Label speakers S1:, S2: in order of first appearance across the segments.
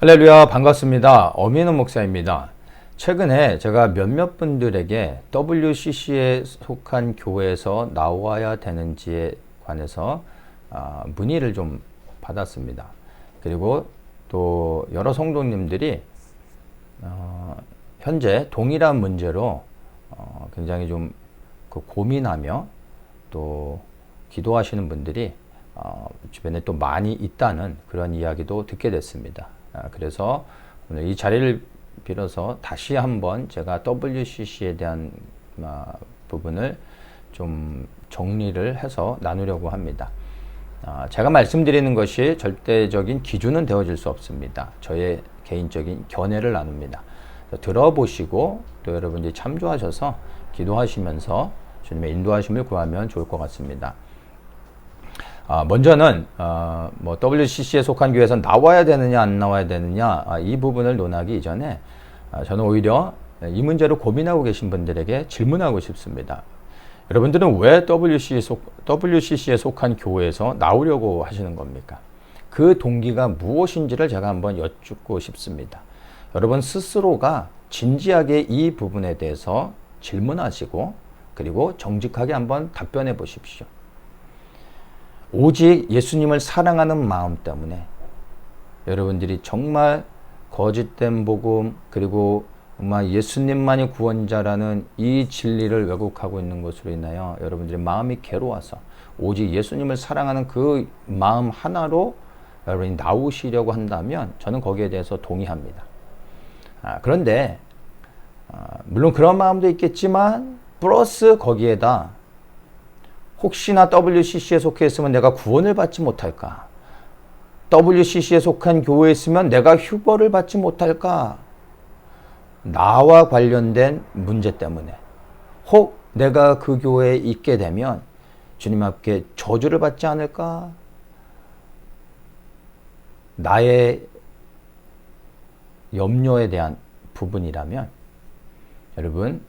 S1: 할렐루야, 반갑습니다. 어민우 목사입니다. 최근에 제가 몇몇 분들에게 WCC에 속한 교회에서 나와야 되는지에 관해서 문의를 좀 받았습니다. 그리고 또 여러 성도님들이 현재 동일한 문제로 굉장히 좀 고민하며 또 기도하시는 분들이 주변에 또 많이 있다는 그런 이야기도 듣게 됐습니다. 그래서 오늘 이 자리를 빌어서 다시 한번 제가 WCC에 대한 부분을 좀 정리를 해서 나누려고 합니다. 제가 말씀드리는 것이 절대적인 기준은 되어질 수 없습니다. 저의 개인적인 견해를 나눕니다. 들어보시고 또 여러분들이 참조하셔서 기도하시면서 주님의 인도하심을 구하면 좋을 것 같습니다. 먼저는 WCC에 속한 교회에서 나와야 되느냐 안 나와야 되느냐 이 부분을 논하기 이전에 저는 오히려 이 문제로 고민하고 계신 분들에게 질문하고 싶습니다. 여러분들은 왜 WCC에 속한 교회에서 나오려고 하시는 겁니까? 그 동기가 무엇인지를 제가 한번 여쭙고 싶습니다. 여러분 스스로가 진지하게 이 부분에 대해서 질문하시고 그리고 정직하게 한번 답변해 보십시오. 오직 예수님을 사랑하는 마음 때문에 여러분들이 정말 거짓된 복음 그리고 예수님만이 구원자라는 이 진리를 왜곡하고 있는 것으로 인하여 여러분들의 마음이 괴로워서 오직 예수님을 사랑하는 그 마음 하나로 여러분이 나오시려고 한다면 저는 거기에 대해서 동의합니다. 그런데 물론 그런 마음도 있겠지만 플러스 거기에다 혹시나 WCC에 속해 있으면 내가 구원을 받지 못할까? WCC에 속한 교회에 있으면 내가 휴거를 받지 못할까? 나와 관련된 문제 때문에 혹 내가 그 교회에 있게 되면 주님 앞에 저주를 받지 않을까? 나의 염려에 대한 부분이라면 여러분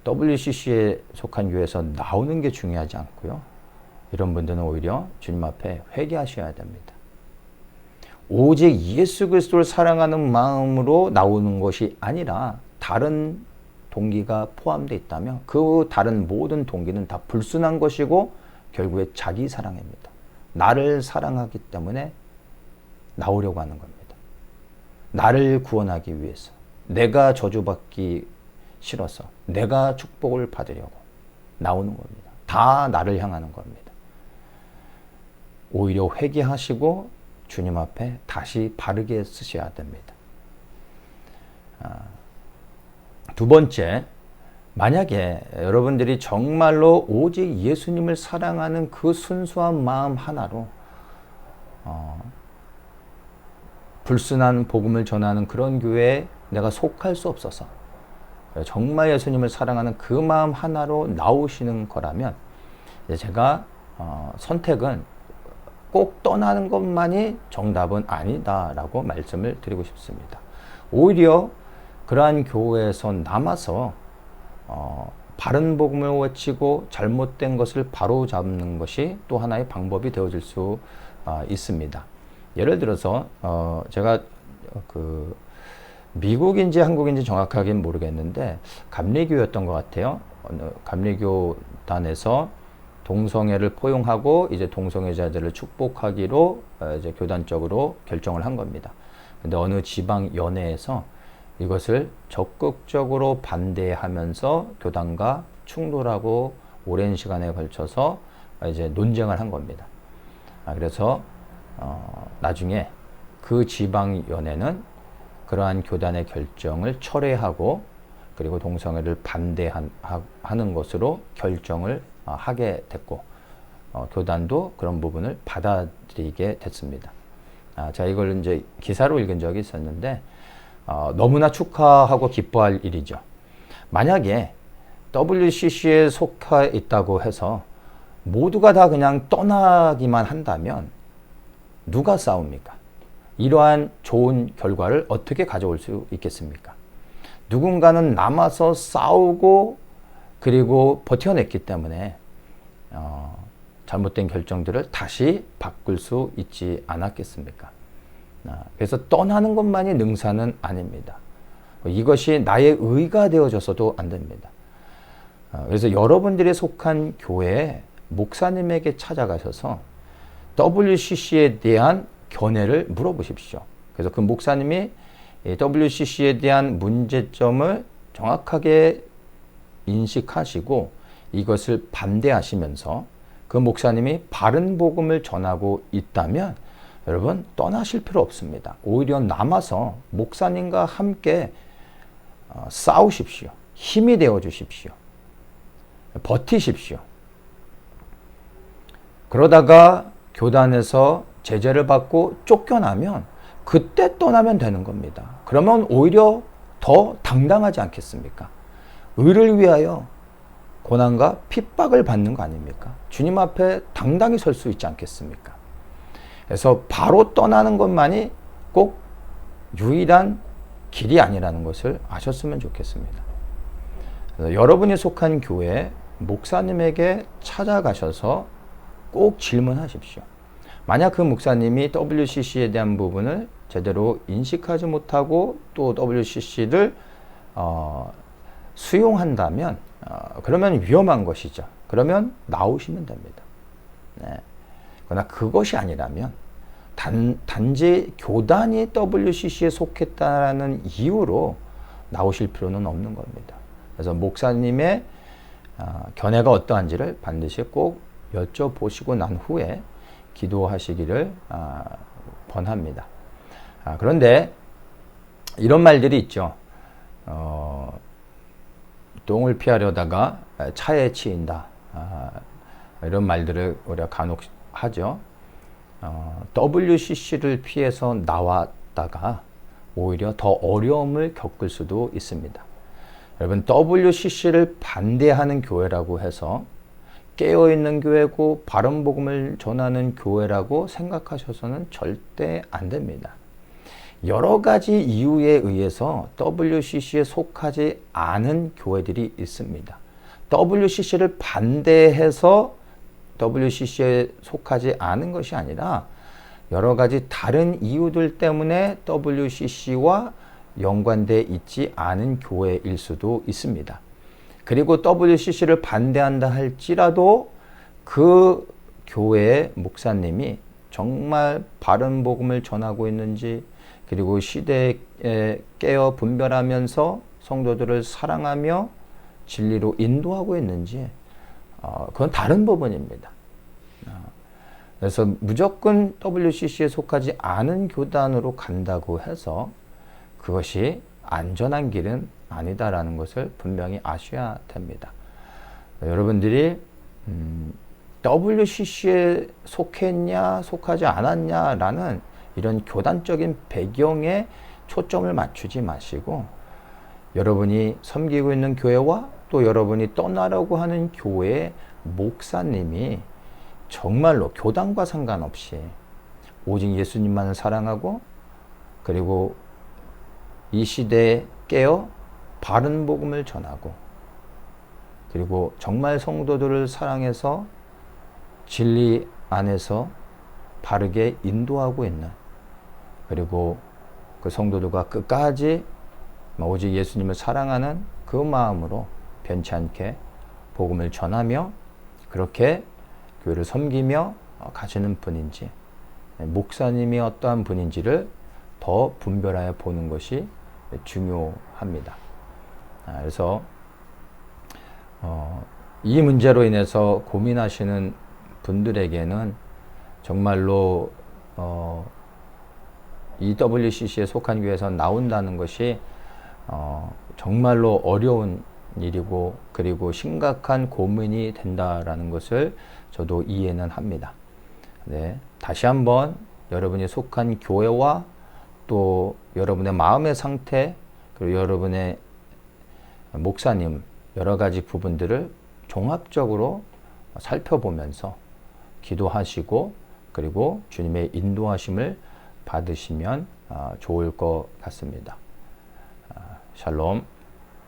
S1: WCC에 속한 교회에서 나오는 게 중요하지 않고요. 이런 분들은 오히려 주님 앞에 회개하셔야 됩니다. 오직 예수 그리스도를 사랑하는 마음으로 나오는 것이 아니라 다른 동기가 포함되어 있다면 그 다른 모든 동기는 다 불순한 것이고 결국에 자기 사랑입니다. 나를 사랑하기 때문에 나오려고 하는 겁니다. 나를 구원하기 위해서 내가 저주받기 싫어서 내가 축복을 받으려고 나오는 겁니다. 다 나를 향하는 겁니다. 오히려 회개하시고 주님 앞에 다시 바르게 쓰셔야 됩니다. 두 번째, 만약에 여러분들이 정말로 오직 예수님을 사랑하는 그 순수한 마음 하나로 불순한 복음을 전하는 그런 교회에 내가 속할 수 없어서 정말 예수님을 사랑하는 그 마음 하나로 나오시는 거라면 제가 선택은 꼭 떠나는 것만이 정답은 아니다라고 말씀을 드리고 싶습니다. 오히려 그러한 교회에서 남아서 바른 복음을 외치고 잘못된 것을 바로잡는 것이 또 하나의 방법이 되어질 수 있습니다. 예를 들어서 제가 미국인지 한국인지 정확하게는 모르겠는데 감리교였던 것 같아요. 감리교단에서 동성애를 포용하고 이제 동성애자들을 축복하기로 이제 교단적으로 결정을 한 겁니다. 근데 어느 지방 연회에서 이것을 적극적으로 반대하면서 교단과 충돌하고 오랜 시간에 걸쳐서 이제 논쟁을 한 겁니다. 그래서 나중에 그 지방 연회는 그러한 교단의 결정을 철회하고 그리고 동성애를 반대하는 것으로 결정을 하게 됐고 교단도 그런 부분을 받아들이게 됐습니다. 제가 이걸 이제 기사로 읽은 적이 있었는데 너무나 축하하고 기뻐할 일이죠. 만약에 WCC에 속해 있다고 해서 모두가 다 그냥 떠나기만 한다면 누가 싸웁니까? 이러한 좋은 결과를 어떻게 가져올 수 있겠습니까? 누군가는 남아서 싸우고 그리고 버텨냈기 때문에 잘못된 결정들을 다시 바꿀 수 있지 않았겠습니까? 그래서 떠나는 것만이 능사는 아닙니다. 이것이 나의 의가 되어져서도 안 됩니다. 그래서 여러분들이 속한 교회에 목사님에게 찾아가셔서 WCC에 대한 견해를 물어보십시오. 그래서 그 목사님이 WCC에 대한 문제점을 정확하게 인식하시고 이것을 반대하시면서 그 목사님이 바른 복음을 전하고 있다면 여러분 떠나실 필요 없습니다. 오히려 남아서 목사님과 함께 싸우십시오. 힘이 되어 주십시오. 버티십시오. 그러다가 교단에서 제재를 받고 쫓겨나면 그때 떠나면 되는 겁니다. 그러면 오히려 더 당당하지 않겠습니까? 의를 위하여 고난과 핍박을 받는 거 아닙니까? 주님 앞에 당당히 설 수 있지 않겠습니까? 그래서 바로 떠나는 것만이 꼭 유일한 길이 아니라는 것을 아셨으면 좋겠습니다. 그래서 여러분이 속한 교회 목사님에게 찾아가셔서 꼭 질문하십시오. 만약 그 목사님이 WCC에 대한 부분을 제대로 인식하지 못하고 또 WCC를 수용한다면 그러면 위험한 것이죠. 그러면 나오시면 됩니다. 네. 그러나 그것이 아니라면 단지 교단이 WCC에 속했다는 이유로 나오실 필요는 없는 겁니다. 그래서 목사님의 견해가 어떠한지를 반드시 꼭 여쭤보시고 난 후에 기도하시기를 권합니다. 그런데 이런 말들이 있죠. 똥을 피하려다가 차에 치인다. 이런 말들을 우리가 간혹 하죠. WCC를 피해서 나왔다가 오히려 더 어려움을 겪을 수도 있습니다. 여러분 WCC를 반대하는 교회라고 해서 깨어있는 교회고 바른 복음을 전하는 교회라고 생각하셔서는 절대 안 됩니다. 여러 가지 이유에 의해서 WCC에 속하지 않은 교회들이 있습니다. WCC를 반대해서 WCC에 속하지 않은 것이 아니라 여러 가지 다른 이유들 때문에 WCC와 연관되어 있지 않은 교회일 수도 있습니다. 그리고 WCC를 반대한다 할지라도 그 교회의 목사님이 정말 바른 복음을 전하고 있는지 그리고 시대에 깨어 분별하면서 성도들을 사랑하며 진리로 인도하고 있는지 그건 다른 부분입니다. 그래서 무조건 WCC에 속하지 않은 교단으로 간다고 해서 그것이 안전한 길은 아니다라는 것을 분명히 아셔야 됩니다. 여러분들이 WCC에 속했냐 속하지 않았냐라는 이런 교단적인 배경에 초점을 맞추지 마시고 여러분이 섬기고 있는 교회와 또 여러분이 떠나려고 하는 교회의 목사님이 정말로 교단과 상관없이 오직 예수님만을 사랑하고 그리고 이 시대에 깨어 바른 복음을 전하고 그리고 정말 성도들을 사랑해서 진리 안에서 바르게 인도하고 있는 그리고 그 성도들과 끝까지 오직 예수님을 사랑하는 그 마음으로 변치 않게 복음을 전하며 그렇게 교회를 섬기며 가시는 분인지 목사님이 어떠한 분인지를 더 분별하여 보는 것이 중요합니다. 그래서 이 문제로 인해서 고민하시는 분들에게는 정말로 EWCC에 속한 교회에서 나온다는 것이 정말로 어려운 일이고 그리고 심각한 고민이 된다라는 것을 저도 이해는 합니다. 네, 다시 한번 여러분이 속한 교회와 또 여러분의 마음의 상태 그리고 여러분의 목사님 여러 가지 부분들을 종합적으로 살펴보면서 기도하시고 그리고 주님의 인도하심을 받으시면 좋을 것 같습니다. 샬롬.